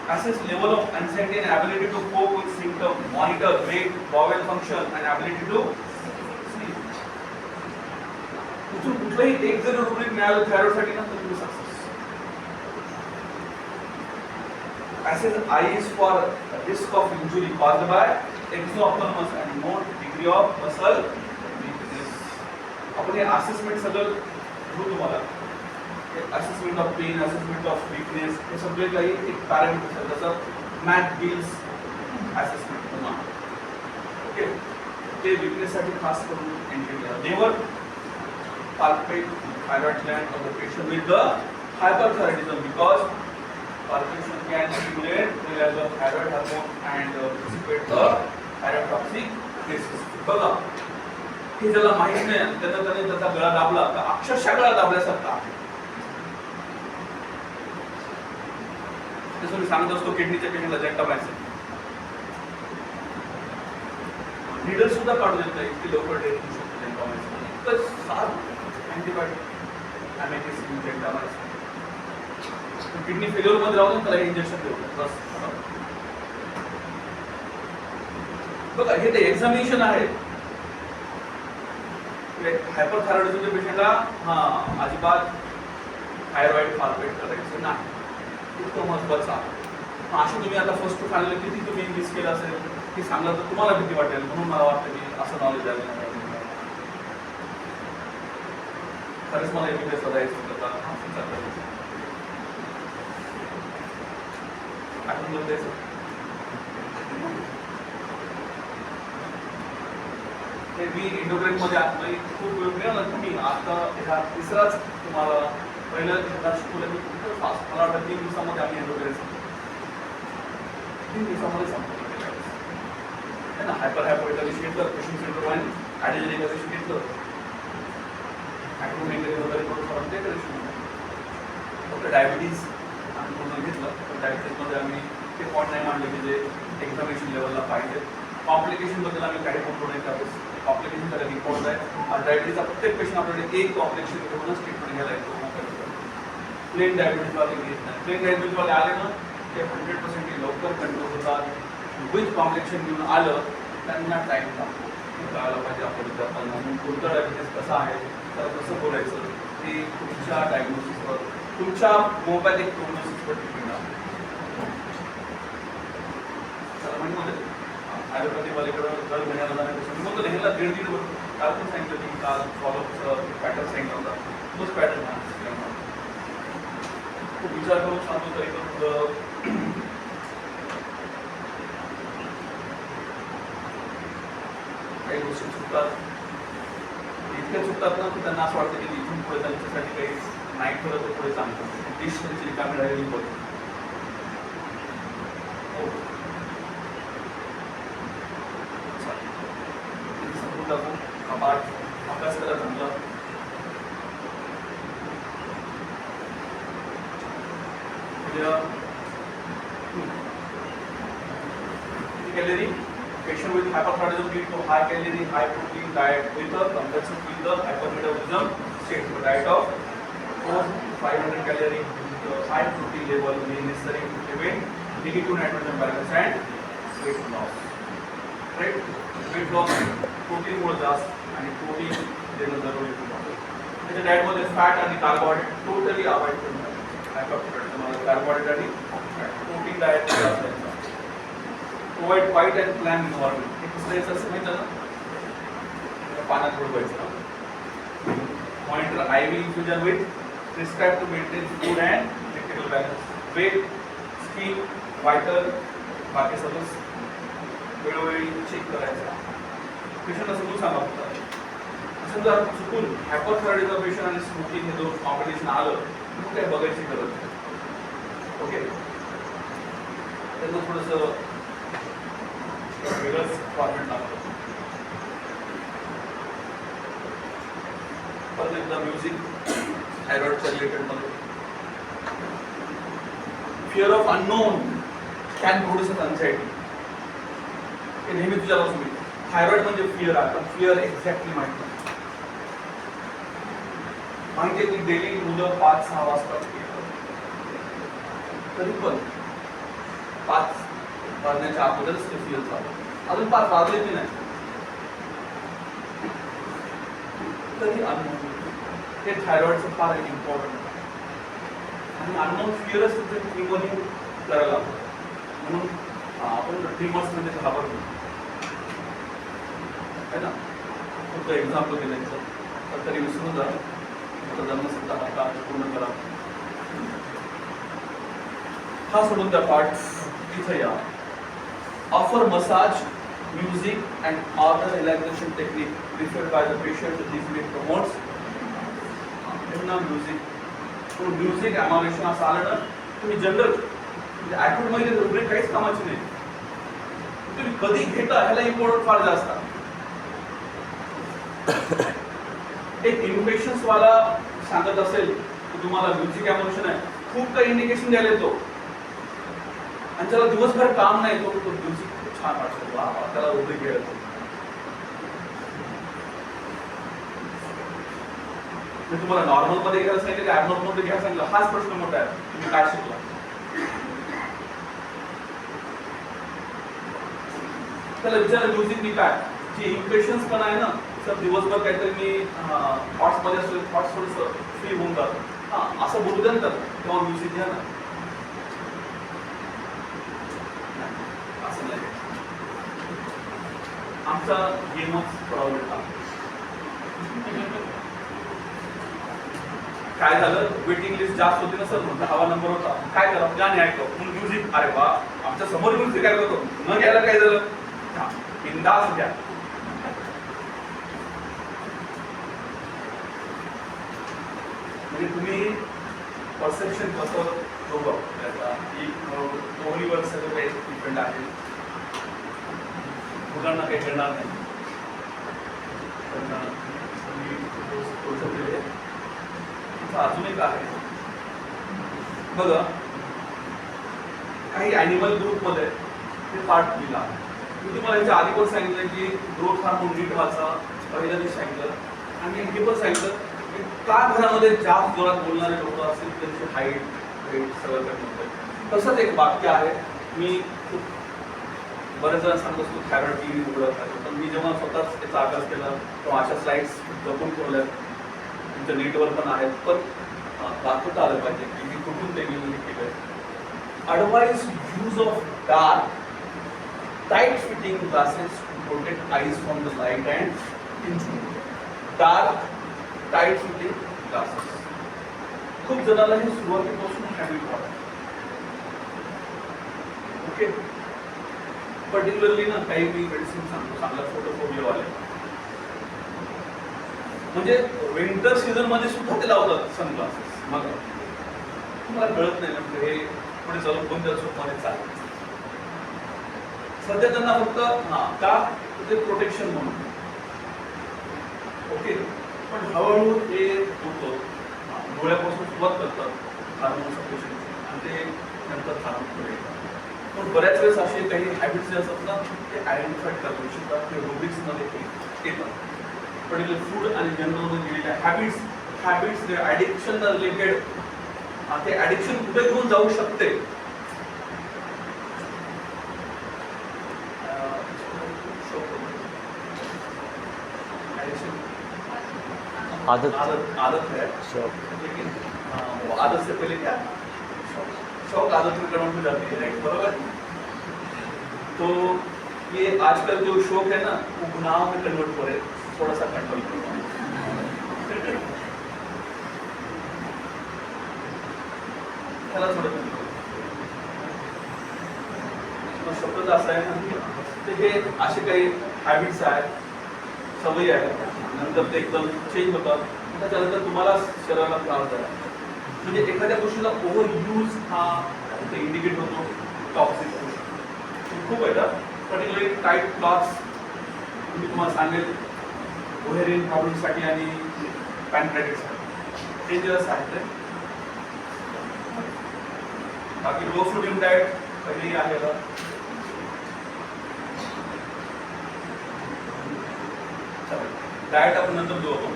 assess level of anxiety and ability to cope with symptom, monitor weight, bowel function and ability to sleep. कुठून कुठलाही एक जर rubric मिळालं thyroid साठी ना तर तुम्ही success. Assess eyes for risk of injury caused by exophthalmos and note degree of muscle weakness. आपण हे असेसमेंट सगळं घेऊ तुम्हाला. Assessment of pain, assessment of weakness हे सगळे काही एक पॅरामीटर्स आहेत. जसं मॅथ बिल्स असेसमेंट तुम्हाला ओके ते वीकनेस साठी खास करून एंट्री करा. Never palpate thyroid gland of the patient with the hyperthyroidism because palpation can stimulate the level of thyroid hormone and precipitate the thyrotoxic disease. बघा हे ज्याला माहित नाही त्याने त्याचा गळा दाबला तर अक्षरशः गळा दाबल्यासारखा आहे. जसं मी सांगत असतो किडनीच्या पेशंटला जेंटामायसिन नीडल सुद्धा काढू देत नाही की लवकर डेथ होऊ शकते जेंटामायसिन. इतकं साधं अँटीबायोटिक अमेटिसिन जेंटामायसिन किडनी फेल्युअर मध्ये राहून त्याला इंजेक्शन देऊ बस. बघा हे ते एक्झामिनेशन आहे. हायपरथायरॉइडिझमच्या पेशंटला अजिबात थायरॉइड पाल्पेट करायचं नाही. इतकं महत्वाचं आहे. अशी तुम्ही आता फर्स्ट टू फायनल किती तुम्ही मिस केलं असेल हे सांगलं तर तुम्हाला भीती वाटेल. म्हणून मला वाटतं की असं नॉलेज द्यायला खरंच मला एमबीबीएस द्यायचं होतं आठवण द्यायचं. ते मी इंडोक्राईन मध्ये खूप वेळ मिळाला तुम्ही आता ह्या तिसराच तुम्हाला पहिल्या शिकवलं मी खूप फास्ट. मला वाटतं 3 दिवसामध्ये आम्ही इंडोक्राईन 3 दिवसामध्ये संपलं ना. हायपर घेतलं पेशंट सेंटर वन ॲडिजन एकादशी घेतलं वगैरे करून ते फक्त डायबिटीज आम्ही पूर्ण घेतलं. पण डायबिटीजमध्ये आम्ही ते पॉईंट नाही मांडले की जे एक्झामिनेशन लेवलला पाहिजे. कॉम्प्लिकेशनबद्दल आम्ही काही बोलतो नाही त्यावेळेस. कॉम्प्लिकेशन त्याला इम्पॉर्टंट आहे. आणि डायबिटीजचा प्रत्येक पेशंट आपल्याकडे एक कॉम्प्लिकेशन घेऊनच ट्रीटमेंट घ्यायला येतो. प्लेन डायबिटीजवाले घेत नाही. प्लेन डायबिटीजवाले आले ना ते 100% लवकर कंट्रोल होतात. विथ कॉम्प्लिकेशन घेऊन आलं त्यांना टाईम लागतो. कळायला पाहिजे आपल्या विद्यार्थ्यांना कोणतं डायबिटीज कसं आहे तर कसं बोलायचं ते तुमच्या डायग्नोसिसवर तुमच्या मोबाईल प्रोग्नोसिसवर डिपेंड आहे. म्हणजे ॲलोपॅथीवालीकडं दर महिन्याला जाण्यापेक्षा मग ह्याला 1.5 वर्ष काल पण सांगितलं की काल फॉलोअपचं पॅटर्न सांगितलं होता तोच पॅटर्न खूप विचार करून सांगतो तरी पण काही गोष्टी चुकतात. इतक्या चुकतात ना की त्यांना असं वाटतं की इथून पुढे त्यांच्यासाठी काही नाही ठरत तर पुढे सांगतात. डिश त्यांची रिकामी राहिलेली होती. समजून टाकू अभ्यास करा चांगला. Calorie patient with hyperthyroidism lead to high calorie, high protein diet with a conjunction with the hypermetabolism state. So diet of 400-500 calorie with high protein level is necessary to prevent negative nitrogen balance and weight loss. Right? Weight loss protein मुळे जास्त आणि protein देणं जरुरी आहे. त्याच्या diet मध्ये fat आणि carbohydrate totally avoid करणं. हायपरथायरॉइडिझम कार्बोहायड्रेट आणि प्रोटीन डाएट असायचं. Provide quiet and planned environment. हे कसं यायचं असं माहिती ना पाण्यात बुडवायचं. Monitor IV infusion with prescribed to maintain food and electrical balance. Weight, skin, vital, बाकी सगळं वेळोवेळी चेक करायचं. पेशंटला समजून सांगा फक्त. समजा चुकून हायपरथायरॉइडिझम पेशंट आणि स्मोकिंग हे दोन कॉम्बिनेशन आलं मग काय बघायची गरज नाही. ओके त्याचं थोडंसं वेगळंच फॉर्मेट लागतो. पण एकदा म्युझिक थायरॉइडच्या रिलेटेड मध्ये fear of unknown can produce anxiety. हे नेहमी तुझ्याला तुम्ही थायरॉइड म्हणजे फिअर आहे पण फिअर एक्झॅक्टली माहिती नाही. माहिती आहे की डेली मुलं 5-6 वाजता तरी पण 5 वाजण्याच्या अगोदरच ते फील झालं. अजून 5 वाजले की नाही तरी अननोन. हे थायरॉइडचं फार इम्पॉर्टंट आणि अननोन फिअरच तिथे ट्रिमरिंग करायला लागतं. म्हणून आपण ट्रिमर्स मध्ये घाबरतो है ना. फक्त एक्झाम्पल दिलं तर तरी विसरून जा. जन्मसिद्ध हा पूर्ण करा. हा सोडून त्या पार्ट इथं या. Offer massage music and other relaxation technique preferred by the patient. This way promotes music ambulation असं आलं ना तुम्ही जनरल म्हणजे ॲक्यूट मध्ये रुब्रिक काहीच कामाची नाही. तुम्ही कधी घेता ह्याला इम्पॉर्टंट फार जास्त. एक इन्फेक्शन्स वाला सांगत असेल की तुम्हाला म्युझिक ॲमॉलेशन आहे, खूप काही इंडिकेशन द्यायला येतो आणि त्याला दिवसभर काम नाही तो म्युझिक खूप छान वाटतो. वा त्याला रुब्रिक घ्यायला. मी तुम्हाला नॉर्मल मध्ये घ्यायला सांगितलं की ॲबनॉर्मल मध्ये घ्यायला सांगितलं, हाच प्रश्न मोठा आहे. तुम्ही काय शिकला? त्याला विचार म्युझिक मी काय जे इम्प्रेशन्स पण आहे ना सर दिवसभर काहीतरी मी थॉट्स मध्ये असतो, थॉट्स थोडंसं फ्री होऊन जातं. हां असं बोलू द्या ना तेव्हा म्युझिक घ्या ना. असं नाही आमचा गेमच थोडा काय झालं वेटिंग लिस्ट जास्त होती ना सर, 10वा नंबर होता. काय करा गाणे ऐकतो म्हणून म्युझिक. अरे वा आमच्या समोर म्युझिक काय करतो न घ्यायला काय झालं बिंदास घ्या. म्हणजे तुम्ही परसेप्शन कसं बघा त्याचा की दोन्हीवर सगळं काही डिपेंड आहे. मुलांना काही करणार नाही. अजून एक आहे बघा काही ॲनिमल ग्रुपमध्ये ते पार्ट दिला. मी तुम्हाला याच्या आधी पण सांगितलं की ग्रोथ हार्मोन नीट व्हायचा पहिल्या दिवशी सांगितलं आणि हे पण सांगितलं की का घरामध्ये जास्त जोरात बोलणारे लोक असतील त्यांची हाईट वेट सगळं कमी होतं. तसंच एक वाक्य आहे मी बरेच जण सांगत असतो थायरॉइड टी व्ही उघडत आहे. पण मी जेव्हा स्वतःच त्याचा अभ्यास केला तेव्हा अशा स्लाइड्स जपून ठेवल्या तुमच्या नेटवर पण आहेत पण दाखवता आलं पाहिजे की मी कुठून ते केलं. Advise use of dark tight fitting glasses to protect eyes from the light and injury. Dark tight fitting glasses खूप जणांना हे सुरुवातीपासून हॅबिट व्हावं. ओके पर्टिक्युलरली ना काही मी मेडिसिन सांगतो चांगला फोटोफोबियावाले म्हणजे विंटर सीझन मध्ये सुद्धा ते लावतात सनग्लासेस. मग तुम्हाला कळत नाही म्हणजे हे पुढे चालून कोणत्या स्वप्नाने चालतं. सध्या त्यांना फक्त का ते प्रोटेक्शन म्हणून. ओके पण हळूहळू ते होतं डोळ्यापासून सुरुवात करतात हार्मोन सप्रेशनची आणि ते नंतर हार्मोन येतात. पण बऱ्याच वेळेस असे काही हॅबिट्स जे असतात ना ते आयडेंटिफाय करू शकतात ते रुब्रिक्समध्ये येतात. पर्टिक्युलर फूड आणि जनरलमध्ये दिलेल्या हॅबिट्स ॲडिक्शन रिलेटेड ते ॲडिक्शन कुठे घेऊन जाऊ शकते. आदत है लेकिन आदत से पहले क्या शौक आदत में कन्वर्ट हो जाती है. बराबर. तो ये आजकल जो शौक है ना वो गुनाह में कन्वर्ट हो रहे. थोड़ा सा कंट्रोल करो. त्याला थोडं शब्द असा आहे ना हे असे काही हॅबिट्स आहेत सवयी आहेत नंतर ते एकदम चेंज होतात. त्याच्यानंतर तुम्हाला शरीराला त्रास झाला म्हणजे एखाद्या गोष्टीचा ओव्हर यूज हा इंडिकेट होतो टॉक्सिक खूप येतात. पर्टिक्युलरली टाईट क्लॉथ्स मी तुम्हाला सांगेल ओव्हेरियन प्रॉब्लेमसाठी आणि पॅनक्रायटिससाठी डेंजरस आहेत ते. बाकी लो सोडियम डाएट पहिलेही आहे का डाएट आपण नंतर जो होतो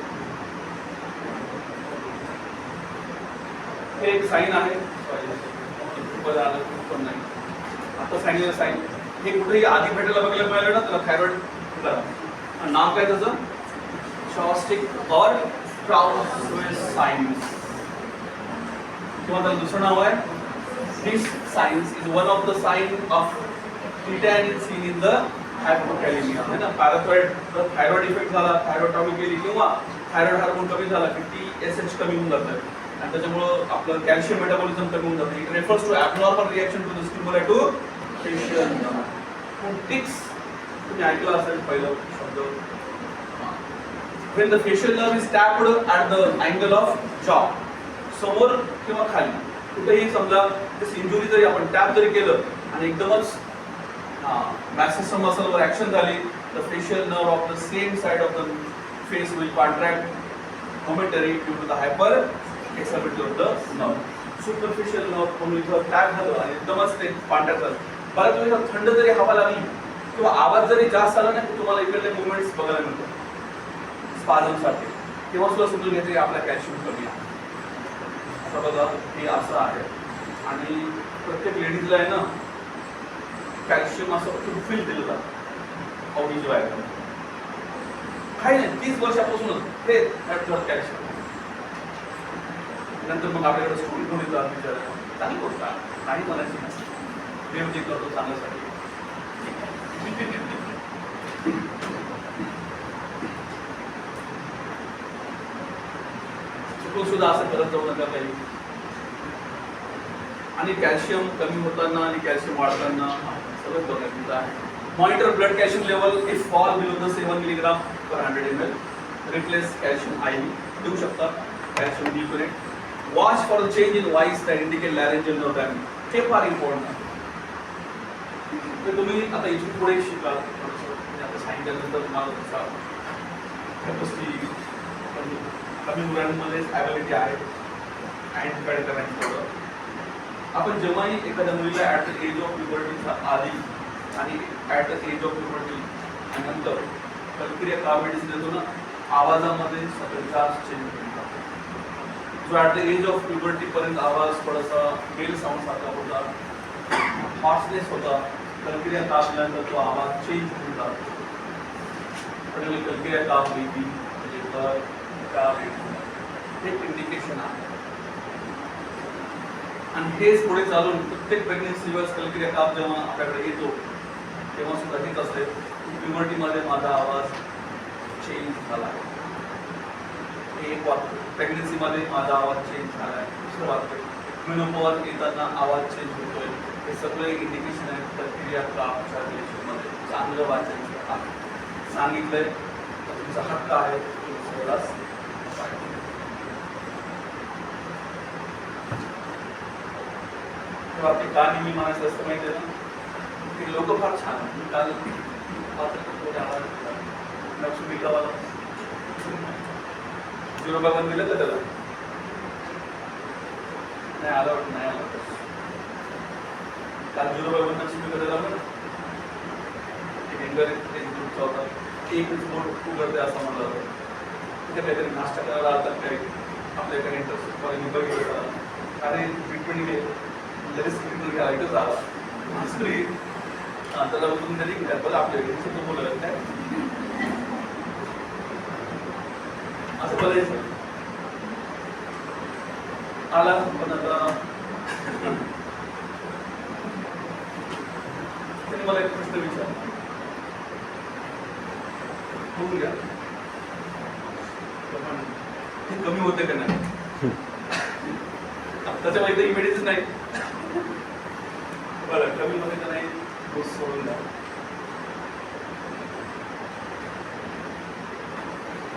हे एक साईन आहे खूप आलं खूप पण नाही. आता सांगितलं साईन हे कुठेही आधी भेटायला बघायला मिळालं ना त्याला थायरॉइड नाव काय त्याचं शॉस्टिक और ट्राउझर सायन्स किंवा त्याला दुसरं नाव आहे this signs is one of the sign of tetany seen in the hypokalemia है ना पॅराथॉइड जर थायरॉइड इफेक्ट झाला थायरॉइड कमी केली किंवा थायरॉइड हार्मोन कमी झाला की TSH कमी होऊन जातं आणि त्याच्यामुळं आपलं कॅल्शियम मेटाबॉलिझम कमी होऊन जातं it refers to abnormal reaction to the stimulative facial tics तुम्ही ऐकलं असेल पहिलं शब्द when the facial nerve is tapped at the angle of jaw समोर किंवा खाली कुठेही समजा दिस इंजुरी जरी आपण टॅप जरी केलं आणि एकदमच मॅसेस मसलवर ऍक्शन झाली the facial nerve of the same side of the face will contract momentarily due to the hyperexcitability of the nerve superficial nerve म्हणून इथं टॅप झालं आणि एकदमच ते कॉन्टॅक्ट झालं बऱ्याच वेळेला थंड जरी हवा लागली किंवा आवाज जरी जास्त आला ना तुम्हाला इकडले मुवमेंट्स बघायला मिळतात स्पाझमसाठी तेव्हा सुद्धा समजून घ्यायचं की आपला कॅल्शियम कमी आहे आता बघा हे असं आहे आणि प्रत्येक लेडीजला आहे ना कॅल्शियम असं फील दिलं जातं अवधी जो आहे काही नाही 30 वर्षापासूनच हे कॅल्शियम नंतर मग आपल्याकडे स्कूल कोणी जात विचारायला चांगली गोष्ट आहे काही म्हणायची नाही देव जे करतो चांगल्यासाठी चुकून सुद्धा असं करत जाऊ नका काही आणि कॅल्शियम कमी होताना आणि कॅल्शियम वाढताना सगळं बघायचं आहे monitor blood calcium level if fall below the 7 milligram per 100 ml replace calcium IV देऊ शकता कॅल्शियम डिक्युरेट watch for the change in voice that indicate laryngeal nerve damage हे फार इम्पॉर्टंट आहे तर तुम्ही आता इथून पुढे शिकाल आता सांगितल्यानंतर तुम्हाला त्याचा कॅपॅसिटी कमी मुलांमध्ये ॲबिलिटी आहे आयडेंटिफाय करण्याची थोडं आपण जेव्हाही एखाद्या मुलीला ॲट द एज ऑफ प्युबर्टीच्या आधी आणि at the age of puberty आणि नंतर प्रक्रिया का मेडिसिन देतो ना आवाजामध्ये सगळं जास्त चेंज होतो जो ॲट द एज ऑफ प्युबर्टीपर्यंत आवाज थोडासा मेल साऊंड सारखा होता हॉर्सनेस होता प्रक्रिया कापल्यानंतर तो आवाज चेंज होऊन जातो प्रक्रिया काप होती म्हणजे हे इंडिकेशन आहे आणि हेच पुढे चालून प्रत्येक प्रेग्नेन्सीवर कलक्रिया काप जेव्हा आपल्याकडे येतो तेव्हा सुद्धा हेच असते प्युबर्टीमध्ये माझा आवाज चेंज झाला हे एक वाटतं प्रेग्नेन्सीमध्ये माझा आवाज चेंज झाला आहे दुसरं वाटतं मेनोपॉज येताना आवाज चेंज होतोय हे सगळे इंडिकेशन आहेत प्रक्रिया कापच्या रिलेशनमध्ये चांगलं वाचायचं आहे सांगितलंय तुमचा हक्क आहे आपली का नेहमी म्हणायचं असतं माहिती आहे ना की लोक फार छान मी काल लक्ष्मी गावाला 0 दिलं का त्याला नाही आलं वाटतं नाही आलं काल 0 लक्ष्मी कडे झालं ग्रुपचा होता एकच बोट उघडते असं म्हणलं होतं तिथे काहीतरी नाश्ता करायला आलं काही आपल्याकडे इंटरेस्ट बघितलं अरे ट्रीटमेंट घे लगेच ट्रीटमेंट घ्या इथंच आला स्त्री त्याला उठून तरी घ्या बरं आपल्या घरी सुद्धा बोलायला काय असं बोलायचं आला पण आता त्यांनी मला एक प्रश्न विचारला होऊन घ्या हे कमी होते का नाही त्याच्या वैद्यकीय मेडिसिन नाही बरं कमी होते का नाही सोडून द्या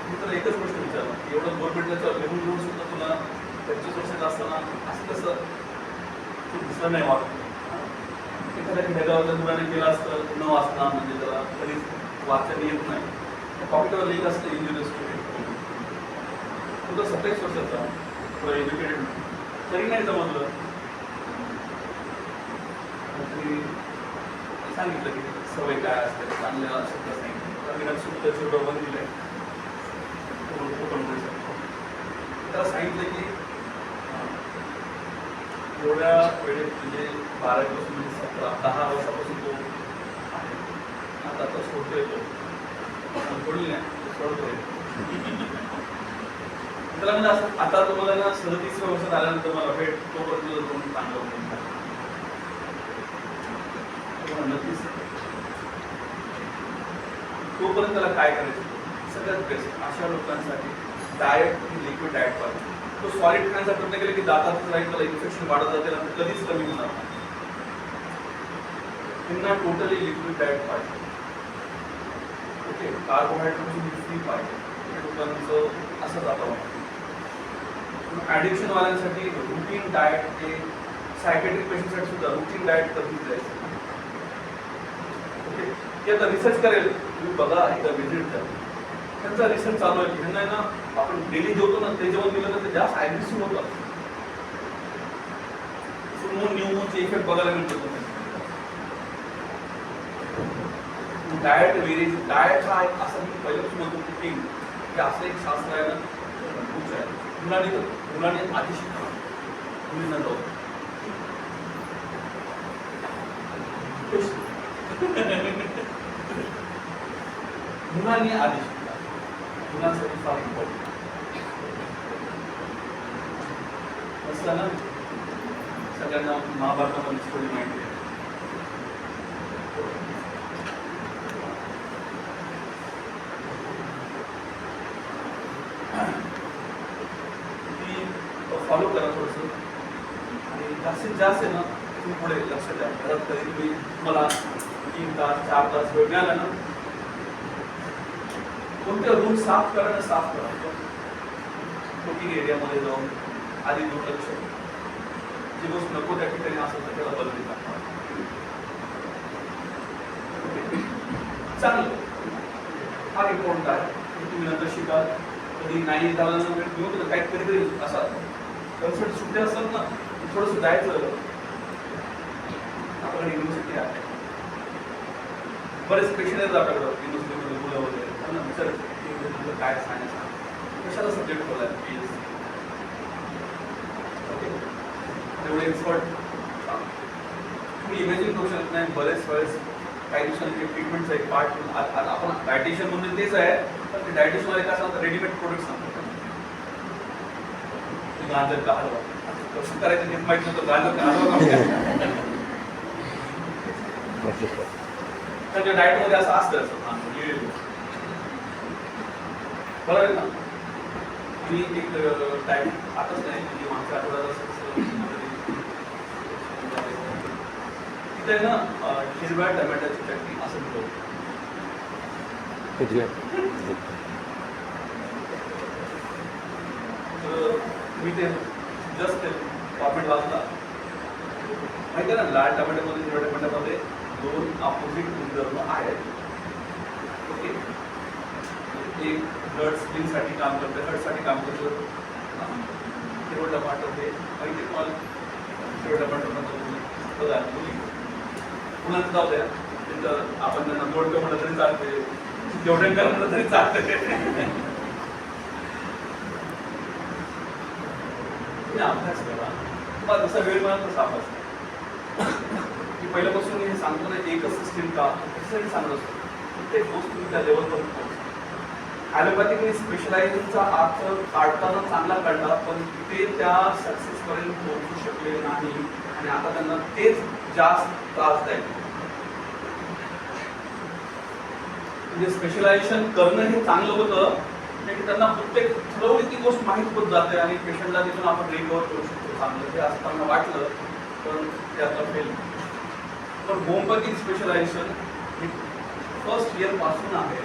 मी तर एकच गोष्ट विचारला एवढं गव्हर्नमेंटला लिहून घेऊन सुद्धा तुला 25 वर्षाचं असताना असं कसं तू दुसरं नाही वाटत एखाद्या खेड्यागावाच्या मुलाने केलं असतं न वाचना म्हणजे त्याला कधीच वाचन येत नाही कॉम्प्युटरवर लिहिलं असतं इंजिनियर स्टुडंट तू तर 27 वर्षाचा थोडं एज्युकेटेड तरी नाही जमवलं सांगितलं की सवय काय असते चांगल्या शब्द सांगितलं मी सुद्धा छोटं बंद दिलंय त्याला सांगितलं की एवढ्या वेळेत म्हणजे 12 पासून म्हणजे 10 वर्षापासून तो आहे. आता तो सोडतोय तो सोडली नाही सोडतोय त्याला म्हणजे असं आता तुम्हाला ना 37 वर्षात आल्यानंतर मला भेट तोपर्यंत तुम्ही चांगलं होईल नक्कीच तोपर्यंत त्याला काय करायचं सगळ्यात बेस्ट अशा लोकांसाठी डाएट लिक्विड डाएट पाहिजे. तो सॉलिड खाण्याचा प्रयत्न केला की दातात राहील त्याला इन्फेक्शन वाढत जाते आणि कधीच कमी होणार नाही. पुन्हा टोटली लिक्विड डाएट पाहिजे. ओके कार्बोहायड्रेट फ्री पाहिजे लोकांचं असं जातं. ॲडिक्शन वाल्यांसाठी रुटीन डाएट ते सायकेट्रिक पेशंटसाठी सुद्धा रुटीन डाएट कधीच द्यायचं. ओके ते आता रिसर्च करेल तुम्ही बघा एकदा व्हिजिट द्या त्यांचा रिसर्च चालू आहे की ह्यांना ना आपण डेली जेवतो ना ते जेवण दिलं तर ते जास्त ॲग्रेसिव्ह होतात. न्यूमोनचे इफेक्ट बघायला मिळतो. डाएट वेरिएज डाएट हा एक असं मी पहिल्यापासून म्हणतो कुकिंग की असं एक शास्त्र आहे ना खूप आहे. मुलांनी आधी शिका मुलींना जाऊ मुलांनी आधी शिका मुलांसाठी फार इम्पॉर्टंट असं ना सगळ्यांना महाभारतामध्ये स्टोरी माहिती आहे. फॉलो करा थोडंसं आणि जास्तीत जास्त आहे ना तुम्ही पुढे लक्ष द्या. घरात कधी तुम्ही मला 3 तास 4 तास वेळ मिळाला ना कोणते रूम साफ करा ना साफ करा. कुकिंग एरियामध्ये जाऊन आधी दुर्लक्ष जी गोष्ट नको त्या ठिकाणी असेल तर त्याला बदलून टाका. चांगलं फार इम्पॉर्टंट आहे. तुम्ही नंतर शिकाल कधी नाही झालं ना वेळ घेऊन काही कधीतरी असा कन्सर्ट सुट्टे असतात ना थोडंसं जायचं. आपल्याकडे युनिव्हर्सिटी आहे बरेच पेशंट आहेत आपल्याकडं युनिव्हर्सिटीमध्ये मुलं वगैरे त्यांना विचारायचं काय सायन्स कशाला सब्जेक्ट बोलाय PhD ओके तेवढे एक्सपर्ट तुम्ही इमॅजिन करू शकत नाही. बरेच वेळेस काही दिवसांनी ट्रीटमेंटचं एक पार्ट आपण डायटिशियन म्हणजे तेच आहे पण ते डायटिशियनमध्ये काय सांगतात रेडीमेड प्रोडक्ट सांगतात. गाजर का हलवा कसं करायचं ते माहित नव्हतं. गाजर का हलवा त्याच्या डाएटमध्ये असं असतं बरोबर आहे ना. मी एक टाईम आताच नाही म्हणजे मागच्या आठवड्यात तिथे ना हिरव्या टमॅटोची चटणी असं मिळवतो. मी ते जस्ट ते कॉमेंट वाचला माहिती आहे ना लाल टमाट्यामध्ये हिरव्या टमाट्यामध्ये 2 अपोजिट गुणधर्म आहेत. ओके एक ब्लड स्प्लिनसाठी काम करतं हर्टसाठी काम करतं. हिरवं टमाटर हे माहिती आहे तुम्हाला हिरवं टमाटर बघा मुलांचं जाऊ द्या तिथं आपण त्यांना दोडकं म्हटलं तरी चालते जेवढ्या म्हटलं तरी चालते. अभ्यास करा तुम्हाला जसा वेळ मिळाला तसा अभ्यास करा. मी पहिल्यापासून हे सांगतो ना एकच सिस्टीम का तसंही सांगत असतो प्रत्येक गोष्ट तुम्ही त्या लेवलपर्यंत पोहोचतो. ॲलोपॅथिकने स्पेशलायझेशनचा अर्थ काढताना चांगला काढला पण ते त्या सक्सेसपर्यंत पोहोचू शकले नाही आणि आता त्यांना तेच जास्त त्रास द्यायला. म्हणजे स्पेशलायझेशन करणं हे चांगलं होतं की त्यांना प्रत्येक ठरवली ती गोष्ट माहीत होत जाते आणि पेशंटला तिथून आपण रिकवर करू शकतो चांगलं हे असताना वाटलं पण ते आता फेल. पण होमिओपॅथिक स्पेशलायझेशन ही फर्स्ट इयरपासून आहे.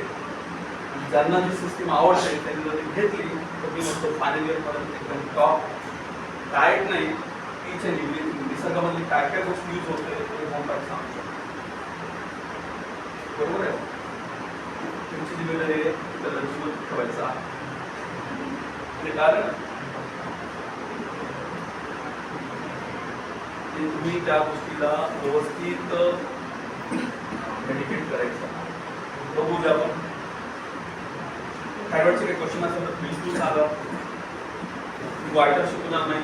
ज्यांना जी सिस्टीम आवडते त्यांनी जर ती घेतली तर मी म्हणतो फायनल इयरपर्यंत एकदम टॉप. डाएट नाही टीच अँड एव्हरीथिंग निसर्गामधली काय काय गोष्टी यूज होते ते होमिओपॅथी सांगू शकतो. बरोबर आहे तुमची जिम्मेदारी आहे त्याला जीवन ठेवायचं आहे. कारण तुम्ही त्या गोष्टीला व्यवस्थित मेडिकेट करायचं. बघू द्या आपण थायरॉइडचे काही क्वेश्चन असेल तर प्लीज तू सांगा. वाईटर शिकवणार नाही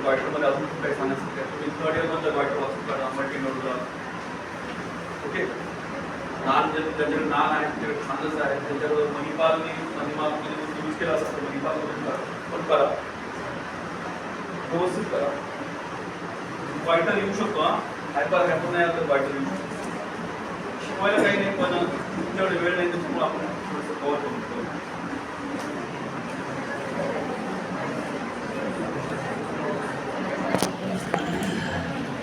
गॉयटरमध्ये अजून खूप काही सांगायचं आहे. तुम्ही थर्ड इयरमधलं गॉयटर वाचून काढा, मल्टीनोडला. ओके, नान ज्यांच्याकडे नान आहे त्यांच्याकडे छानच आहे, त्यांच्याकडे मणिपाल यूज केला असं मणिपाल पण करा, व्यवस्थित करा. गॉयटर येऊ शकतो. हायपर हॅपर नाही आलं तर गॉयटर येऊ शकतो. शिकवायला काही नाही, पण तुमच्याकडे वेळ नाही त्याच्यामुळे आपण थोडंसं कव्हर करू शकतो.